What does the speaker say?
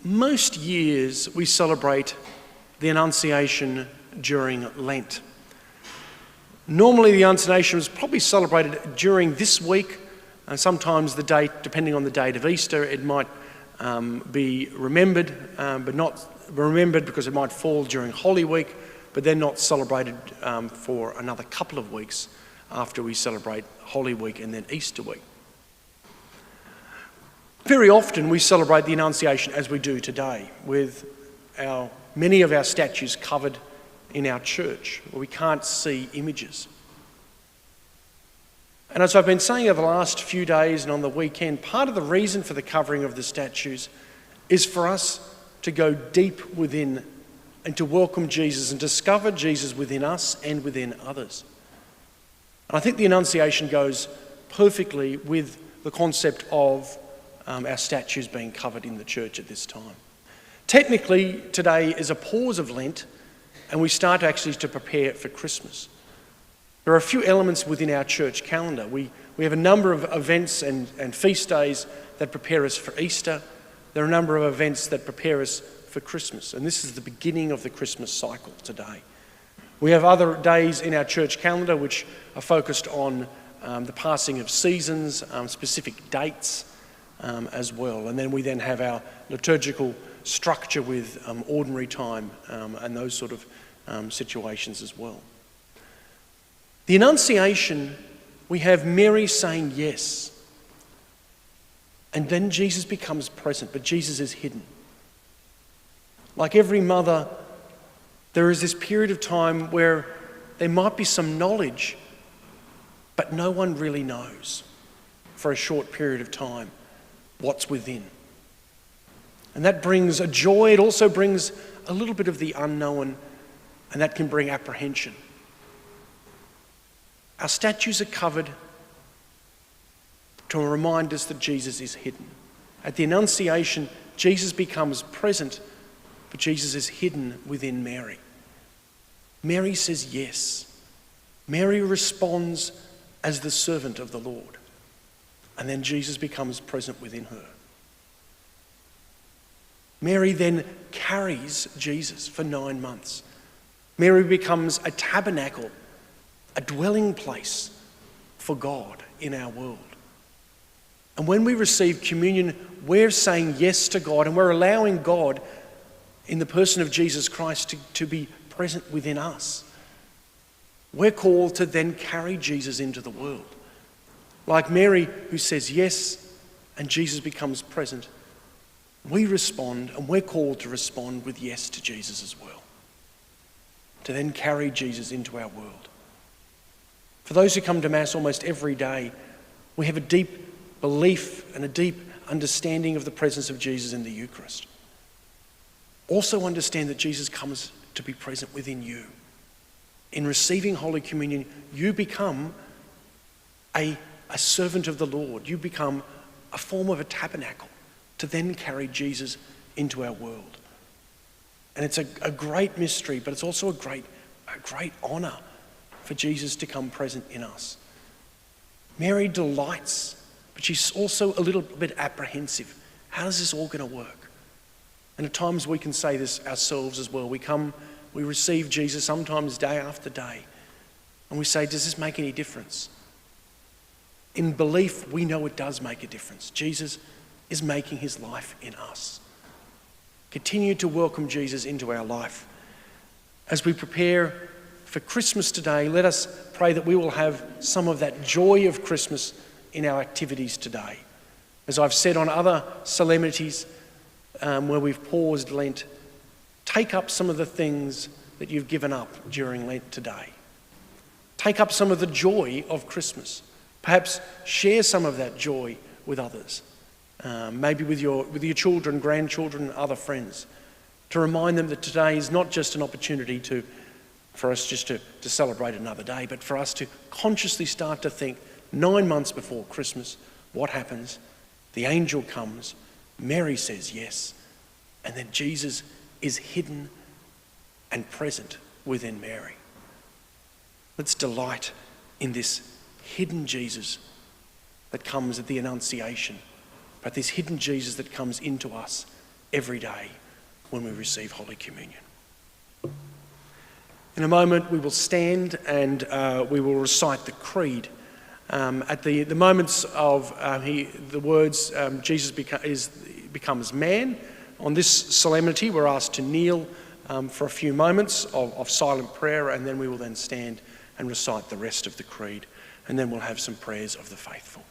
Most years we celebrate the Annunciation during Lent. Normally the Annunciation was probably celebrated during this week, and sometimes the date, depending on the date of Easter, it might be remembered, but not remembered because it might fall during Holy Week, but then not celebrated for another couple of weeks after we celebrate Holy Week and then Easter week. Very often we celebrate the Annunciation as we do today, with many of our statues covered in our church where we can't see images. And as I've been saying over the last few days and on the weekend, part of the reason for the covering of the statues is for us to go deep within and to welcome Jesus and discover Jesus within us and within others. And I think the Annunciation goes perfectly with the concept of our statues being covered in the church at this time. Technically, today is a pause of Lent, and we start actually to prepare for Christmas. There are a few elements within our church calendar. We have a number of events and feast days that prepare us for Easter. There are a number of events that prepare us for Christmas, and this is the beginning of the Christmas cycle today. We have other days in our church calendar which are focused on the passing of seasons, specific dates as well. And then we then have our liturgical structure with ordinary time and those sort of situations as well. The Annunciation, we have Mary saying yes. And then Jesus becomes present, but Jesus is hidden. Like every mother, there is this period of time where there might be some knowledge, but no one really knows for a short period of time what's within. And that brings a joy. It also brings a little bit of the unknown, and that can bring apprehension. Our statues are covered to remind us that Jesus is hidden. At the Annunciation, Jesus becomes present, but Jesus is hidden within Mary. Mary says yes. Mary responds as the servant of the Lord. And then Jesus becomes present within her. Mary then carries Jesus for 9 months. Mary becomes a tabernacle, a dwelling place for God in our world. And when we receive communion, we're saying yes to God, and we're allowing God in the person of Jesus Christ to be present within us. We're called to then carry Jesus into the world. Like Mary, who says yes, and Jesus becomes present, we respond, and we're called to respond with yes to Jesus as well. To then carry Jesus into our world. For those who come to Mass almost every day, we have a deep belief and a deep understanding of the presence of Jesus in the Eucharist. Also understand that Jesus comes to be present within you. In receiving Holy Communion, you become a servant of the Lord. You become a form of a tabernacle to then carry Jesus into our world. And it's a great mystery, but it's also a great honour for Jesus to come present in us. Mary delights, but she's also a little bit apprehensive. How is this all going to work? And at times we can say this ourselves as well. We receive Jesus sometimes day after day, and we say, does this make any difference? In belief, we know it does make a difference. Jesus is making his life in us. Continue to welcome Jesus into our life. As we prepare for Christmas today, let us pray that we will have some of that joy of Christmas in our activities today. As I've said on other solemnities where we've paused Lent, take up some of the things that you've given up during Lent today. Take up some of the joy of Christmas. Perhaps share some of that joy with others. Maybe with your children, grandchildren, and other friends. To remind them that today is not just an opportunity for us just to celebrate another day, but for us to consciously start to think 9 months before Christmas, what happens? The angel comes, Mary says yes, and then Jesus is hidden and present within Mary. Let's delight in this hidden Jesus that comes at the Annunciation, but this hidden Jesus that comes into us every day when we receive Holy Communion. In a moment we will stand and we will recite the Creed. At the moments of the words, Jesus becomes man, on this solemnity we're asked to kneel for a few moments of silent prayer, and then we will then stand and recite the rest of the Creed, and then we'll have some prayers of the faithful.